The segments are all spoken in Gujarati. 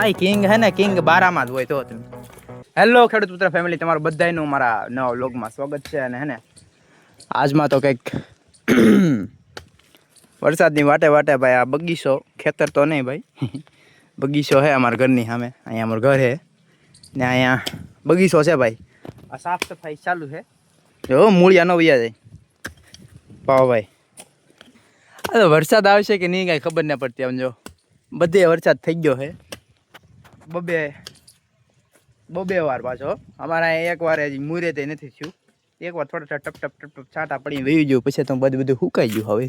ભાઈ કિંગ હે ને કિંગ બારામાં જ હોય તો તમે. હેલો ખેડૂત પુત્ર ફેમિલી, તમારું બધાયનું મારા નવા વ્લોગમાં સ્વાગત છે. અને હે ને આજમાં તો કંઈક વરસાદની વાટે વાટે ભાઈ આ બગીચો, ખેતર તો નહીં ભાઈ, બગીચો હે અમારા ઘરની સામે. અહીંયા અમારું ઘર હે ને અહીંયા બગીચો છે ભાઈ. આ સાફ સફાઈ ચાલુ છે. જો મૂળિયા ન વયા જાય પાવ ભાઈ. આ તો વરસાદ આવશે કે નહીં કાંઈ ખબર ન પડતી. આમ જો બધે વરસાદ થઈ ગયો છે. બબે વાર પાછો. અમારા એક વાર હજી મૂરે તે નથી થયું. એક વાર થોડા ટપ ટપ ટપ ટપ છાંટા પડીને વહી ગયું, પછી તો બધું સુકાઈ ગયું. હવે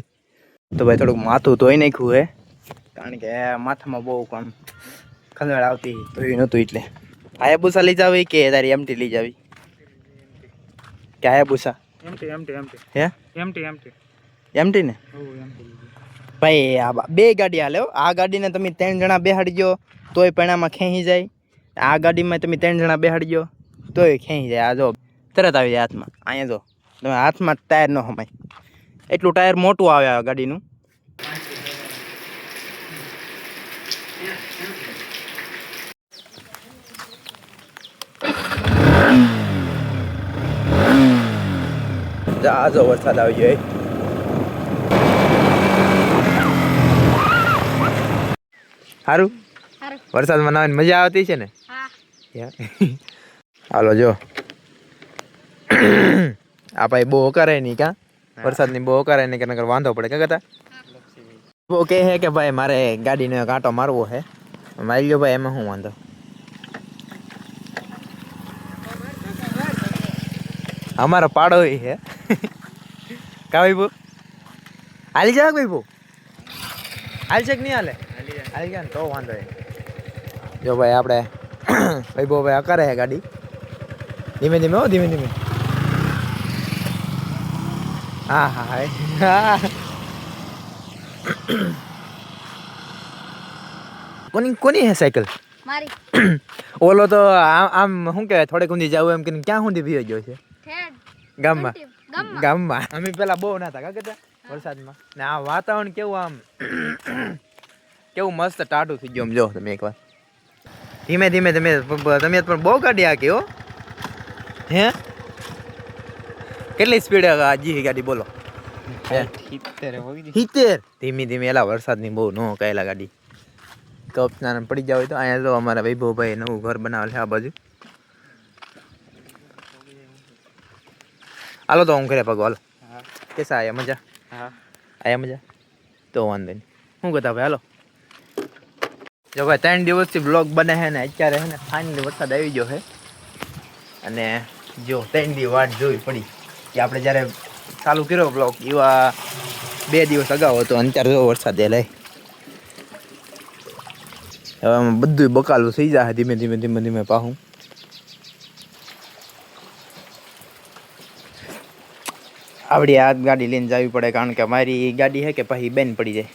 તો ભાઈ થોડુંક માથું ધોઈ નાખ્યું હે, કારણ કે માથામાં બહુ કામ ખંજવાળ આવતી ધોયું નહોતું. એટલે હાયાબુસા લઈ જાવી કે તારી એમટી લઈ જાવી? કે હાયાબુસા હે એમટી ને ભાઈ? આ બે ગાડી હાલે. આ ગાડીને તમે 3 જણા બેહાડી ગયો તોય પૈણામાં ખેંચી જાય. આ ગાડીમાં તમે 3 જણા બેહાડી ગયો તોય ખેંચી જાય. આ જો તરત આવી જાય હાથમાં. અહીંયા જો તમે હાથમાં ટાયર ન સમાય એટલું ટાયર મોટું આવે આ ગાડીનું. આ જો વરસાદ આવી ગયો. સારું વરસાદમાં નાવાની મજા આવતી છે ને? હાલો જો આ ભાઈ બહુ કરે નહીં કા વરસાદની બહુ કરે નહીં કે નકર વાંધો પડે. ક્યાં કરતા બહુ કહે છે કે ભાઈ મારે ગાડીનો કાંટો મારવો છે. મારી લો ભાઈ, એમાં શું વાંધો? અમારો પાડો છે કા ભાઈ બહુ હાલી જા ભાઈ બહુ હાલ છે કે નહીં હાલે? હાલી જાય ને તો વાંધો નહીં. જો ભાઈ આપણે ભાઈ બહુ ભાઈ કરે છે ગાડી ધીમે ધીમે. હો ધીમે ધીમે. હા હા હા. કોની હે સાયકલ? મારી. ઓલો તો આમ શું કહેવાય, થોડેક ઊંધી જાવ એમ કે ક્યાં સુધી ભીયો ગયો છે? ગામમાં. અમે પેલા બહુ ના હતા કાકા વરસાદમાં. ને આ વાતાવરણ કેવું આમ કેવું મસ્ત ટાઢું થઈ ગયું. આમ જો તમે એકવાર ધીમે ધીમે. તમે પણ બહુ ગાડી હાકી હો. હે કેટલી સ્પીડ જી ગાડી બોલો? 70. ધીમી ધીમી. એલા વરસાદની બહુ ન કહેલા ગાડી કપ નાના પડી જાવ તો. અહીંયા જો અમારા વૈભવભાઈ નવું ઘર બનાવેલ છે આ બાજુ. હાલો તો હું ઘરે પગો. હાલો કેસા આયા? મજા આયા? મજા તો વાંધો નહીં. શું કહેતા ભાઈ? હાલો જો ભાઈ 3 દિવસથી બ્લોગ બને છે ને અત્યારે છે ને ફાઇનલી વરસાદ આવી ગયો છે. અને જો 3 દિવસ વાટ જોવી પડી કે આપણે જ્યારે ચાલુ કર્યો બ્લોગ એવા 2 દિવસ અગાઉ હતો. અત્યારે જો વરસાદ એ લઈ હવે આમાં બધું બકાલું થઈ જાય ધીમે ધીમે ધીમે ધીમે. પાહું આવડી આ ગાડી લઈને જવી પડે, કારણ કે મારી ગાડી છે કે પછી બેન પડી જાય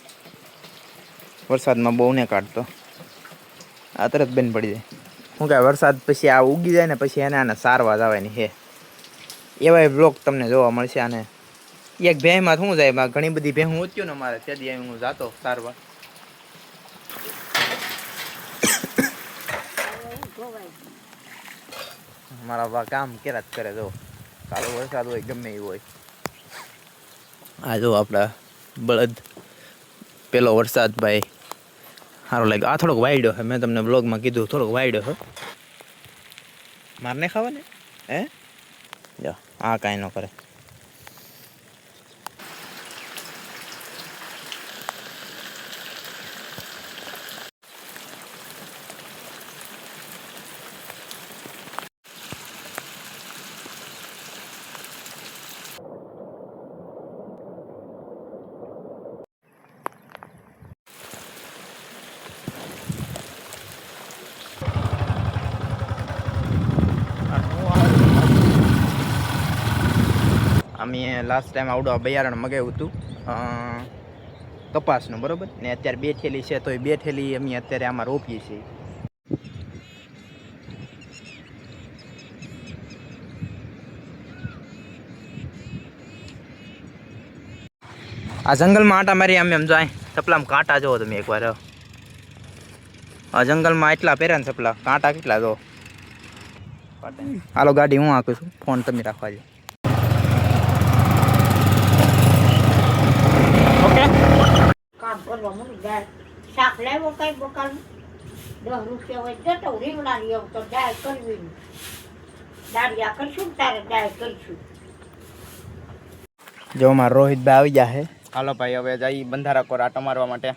વરસાદમાં. બહુ ને કાઢતો આ તરત બેન પડી જાય. શું કહે વરસાદ પછી આ ઉગી જાય ને પછી એને આને સારવા જવાની છે. એવાય બ્લોગ તમને જોવા મળશે. આને એક ભેંમાં શું જાય, ઘણી બધી ભેં હું ઓચ્યો ને મારે ત્યાંથી હું જાતો સારવા. મારા બા કામ કેરા જ કરે. જો કાલો વરસાદ હોય ગમે એવું હોય. આ જો આપણા બળદ પેલો વરસાદ ભાઈ સારો લાગે. આ થોડોક વાયડો છે. મેં તમને બ્લોગમાં કીધું થોડોક વાયડો છે. મારને ખાવા ને હે જો આ કાંઈ ન કરે. અમે લાસ્ટ ટાઈમ આવડો બિયારણ મગાવ્યું હતું કપાસનું, બરાબર ને? અત્યારે 2 થેલી છે તો એ 2 થેલી અમે અત્યારે આમાં રોપીએ છીએ. આ જંગલમાં આટા મારી આમ એમ જાય તપલામાં કાંટા જોવો તમે એકવાર. આ જંગલમાં એટલા પહેર્યા ને ચપલા, કાંટા કેટલા જો. હાલો ગાડી હું આંકું છું, ફોન તમે રાખવા જો. ઓકે કામ કરવા મને જાય શાક લાવ્યો કઈ બકાલ 10 રૂપિયા હોય જતો રીંગણા લઈ આવ તો દાળ કરવી દાળિયા કરશું તારે દાળ કરશું. જો મારા રોહિતભાઈ આવી ગયા છે. હાલો ભાઈ હવે જઈ બંધારા કોર આટા મારવા માટે.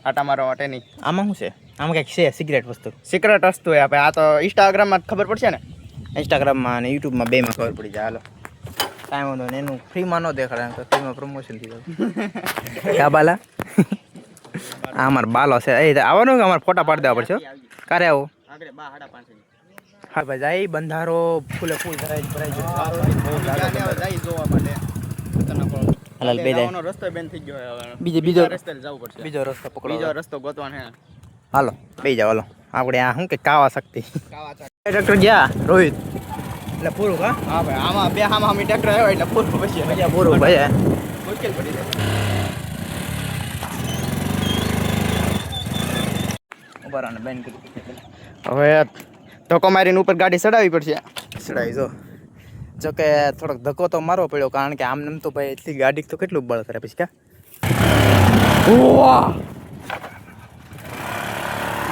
આટા મારવા માટે નહીં, આમાં શું છે? આમાં કંઈક છે સિક્રેટ વસ્તુ. સિક્રેટ વસ્તુ છે ભાઈ. આ તો ઇન્સ્ટાગ્રામમાં ખબર પડશે ને, ઇન્સ્ટાગ્રામમાં અને યુટ્યુબમાં બેમાં ખબર પડી જાય. હાલો કાંઈ વાંધો નહીં, એનું ફ્રીમાં ન દેખાડે તો ફ્રીમાં પ્રમોશન થઈ જાય. ક્યાં બાલા? આ અમારો બાલો છે. એ આવવાનું કે અમારે ફોટા પાડી દેવા પડશે. ક્યારે આવો? હા ભાઈ જાય બંધારો ફૂલે ફૂલ ભરાઈ જોવા માટે. હાલ બે જાય રસ્તો બેન થઈ ગયો હવે. બીજો રસ્તે જવું પડશે. બીજો રસ્તો પકડો, બીજો રસ્તો ગોતવાનો છે. હાલો બે જાવ. હાલો આપણે આ શું કે કાવા શક્તિ ટ્રેક્ટર ગયા રોહિત એટલે પૂરું. હા ભાઈ આમાં બે હામાં અમે ટ્રેક્ટર આવ્યો એટલે પૂરું પછી મજા પૂરું ભાઈ મુશ્કેલ પડી જાય. ઉભા ને બેન હવે ધક્કો મારીને ઉપર ગાડી ચડાવવી પડશે. ચડાવી જો કે થોડોક ધક્કો તો મારવો પડ્યો, કારણ કે આમ તો ભાઈ એટલી ગાડી તો કેટલું બળ કરે પછી. ક્યાં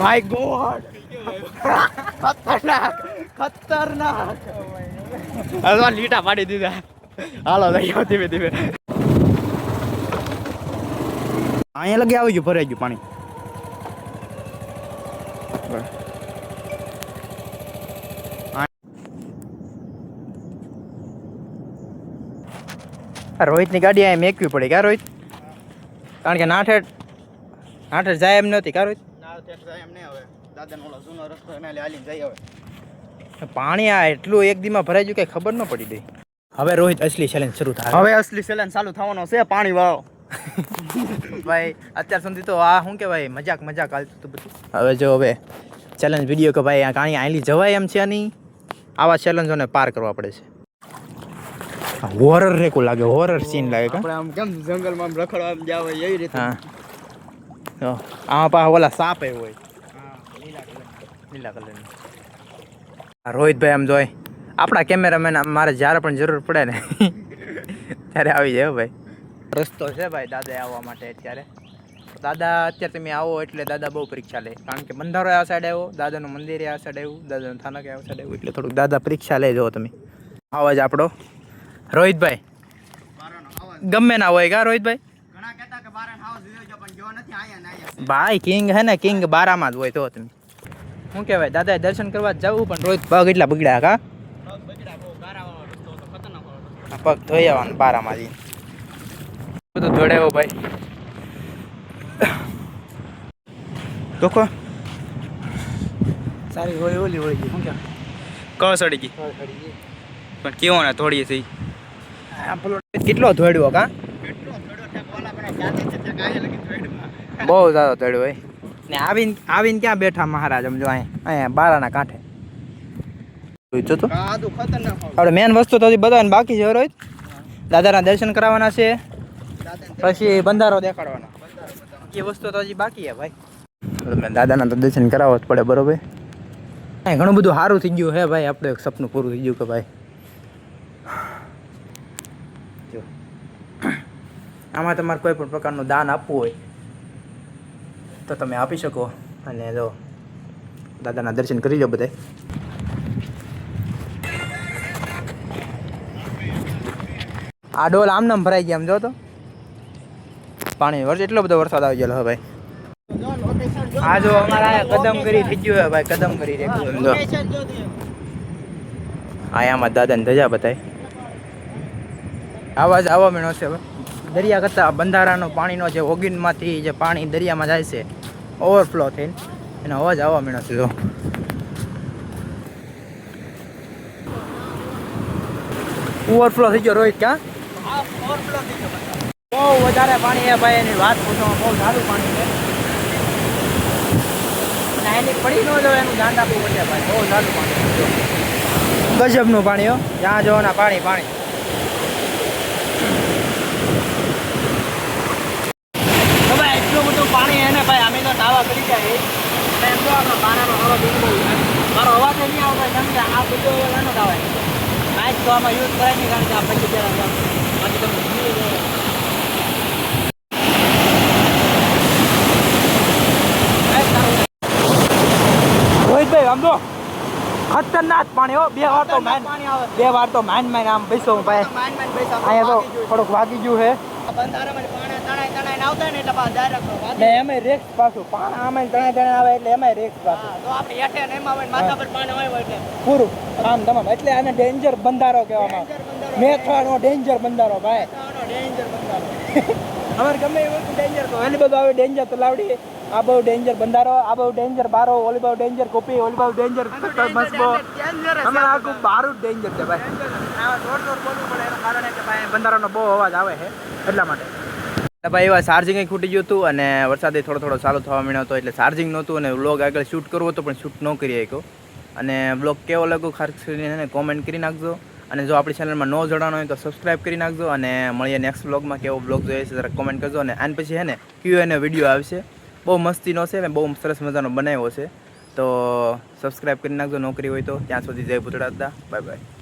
માય ગોડ ખતરનાક ખતરનાક. હવે લીટા પાડી દીધા. હાલો લઈ ધીમે ધીમે. અહીંયા લગી આવી ગયું, ભરાઈ ગયું પાણી. રોહિતની ગાડી અહીંયા મેકવી પડી ક્યાં રોહિત? કારણ કે નાઠેડ જાય એમ નહોતી કા રોહિત? પાણી આ એટલું એક દીમાં ભરાઈ ગયું કઈ ખબર ન પડી ગઈ. હવે રોહિત અસલી ચેલેન્જ શરૂ થાય. હવે અસલી ચેલેન્જ ચાલુ થવાનો છે, પાણી વાળો. ભાઈ અત્યાર સુધી તો આ શું કહેવાય મજાક હાલતું હતું બધું. હવે જો હવે ચેલેન્જ વિડીયો કે ભાઈ આ કાણી આયલી જવાય એમ છે નહીં. આવા ચેલેન્જોને પાર કરવા પડે છે. હોરર રેકો લાગે, હોરર સીન લાગે. આપણે આમ કેમ જંગલમાં રખડવા આમ જાવ એવી રીતે. હા આમાં પાછા ઓલા સાપ એ હોય લીલા કલર. રોહિતભાઈ આમ જોઈ આપણા કેમેરામેન મારે જ્યારે પણ જરૂર પડે ને ત્યારે આવી જાય ભાઈ. રસ્તો છે ભાઈ દાદા આવવા માટે. અત્યારે દાદા અત્યારે તમે આવો એટલે દાદા બહુ પરીક્ષા લે, કારણ કે બંધારો આ સાઈડ આવ્યો, દાદાનું મંદિર આ સાઈડ આવ્યું, દાદાનું થાનક આ સાઈડ આવ્યું, એટલે થોડુંક દાદા પરીક્ષા લઈ જાઓ તમે. આવાજ આપણો રોહિતભાઈ ગમે ના હોય કા રોહિતભાઈ? ભાઈ કિંગ હે ને, કિંગ બારામાં જ હોય. તો તમે શું કહેવાય દાદાએ દર્શન કરવા જવું, પણ રોહિત પગ એટલા બગડ્યા કા? પગ ધોઈ આવવાનું બારામાં જઈને બધું દોડાવ્યો ભાઈ. તો સારી હોય ઓલી હોય ગઈ શું કે કસડી ગઈ પણ કેવો ને થોડી થઈ. કેટલો ધોડ્યો કા? બહુ સારો ધોડ્યો હોય ને. આવીને ક્યાં બેઠા મહારાજ સમજો અહીંયા બારાના કાંઠે. આપણે મેન વસ્તુ તો બધાને બાકી છે રોહિત. દાદાના દર્શન કરાવવાના છે, પછી બંધારો દેખાડવાના. એ વસ્તુ તો હજી બાકી છે ભાઈ. દાદાના તો દર્શન કરાવવા જ પડે બરોબર. ઘણું બધું સારું થઈ ગયું હે ભાઈ. આપણે એક સપનું પૂરું થઈ ગયું કે ભાઈ જો આમાં તમારે કોઈ પણ પ્રકારનું દાન આપવું હોય તો તમે આપી શકો. અને જો દાદાના દર્શન કરી લો બધા. આ ડોલ આમનામ ભરાઈ ગયા. આમ જો તો પાણી એટલો બધો વરસાદ આવી ગયેલો ભાઈ. આ જો અમારા કદમગીરી થઈ ગયું હે ભાઈ. કદમગીરી રેખું જો આયામાં દાદાને ધજા બતાય. આવાજ આવવા મીણો છે હવે. દરિયા કરતાં બંધારાનો પાણીનો જે ઓગીનમાંથી જે પાણી દરિયામાં જાય છે ઓવરફ્લો થઈને, એનો અવાજ આવવા મીણો છે. જો ઓવરફ્લો થઈ ગયો રોહિત. ક્યાં બહુ વધારે પાણી છે ભાઈ. એની વાત પૂછો, બહુ સારું પાણી છે. એની પડી ન જો એનું ધ્યાન રાખવું પડશે ભાઈ. બહુ સારું પાણી, ગજબનું પાણી હો. જ્યાં જોવાના પાણી પાણી. ભાઈ એટલું બધું પાણી એને ભાઈ અમે તો નાવા કરી જાય જો આપણો બારાનો હવા બહુ મારો અવાજ નહીં આવતો કેમ કે આ બધો એનો જ આવે માઇક તો આમાં યુઝ કરાય નહીં કારણ કે આ પછી જરા બાકી તમને રોહિતભાઈ આમ તો ખતરનાક પાણી હો બે વાર તો માઇન આમ બેસો ભાઈ અહીંયા તો થોડુંક વાગી ગયું છે ને એમાં રેક્સ પાછું પાણી આમાં તણાય આવે એટલે એમાં રેક્સ પાછું પૂરું આમ તમામ એટલે આને ડેન્જર બંધારો કહેવામાં મેથાનો ડેન્જર બંધારો ભાઈ અમારે ગમે એવું ડેન્જર તો એની બધું આવે ડેન્જર તો લાવડી આ બહુ ડેન્જર બંધારો આ બહુ ડેન્જર બારો ઓલી બહુ ડેન્જર કોપી ઓલી બહુ ડેન્જર મસ્બો અમારે આખું બારું ડેન્જર છે ભાઈ જોર બોલવું પડે એનું કારણ કે ભાઈ બંધારાનો બહુ અવાજ આવે છે એટલા માટે ભાઈ એવા ચાર્જિંગ ખૂટી ગયું હતું અને વરસાદે થોડો ચાલુ થવા માંડ્યો હતો એટલે ચાર્જિંગ નહોતું અને વ્લોગ આગળ શૂટ કરવો હતો પણ શૂટ ન કરી શક્યો અને બ્લોગ કેવો લાગ્યો ખાસ કરીને કોમેન્ટ કરી નાખજો અને જો આપણી ચેનલમાં ન જોડાણો હોય તો સબસ્ક્રાઈબ કરી નાખજો અને મળીએ નેક્સ્ટ બ્લોગમાં કેવો બ્લોગ જોઈએ છે જરા કોમેન્ટ કરજો અને આને પછી હે ને Q&A વિડીયો આવશે બહુ મસ્તીનો છે ને બહુ સરસ મજાનો બનાવ્યો છે તો સબસ્ક્રાઈબ કરી નાખજો નોકરી હોય તો ત્યાં સુધી જય ભૂતળા દાદા બાય બાય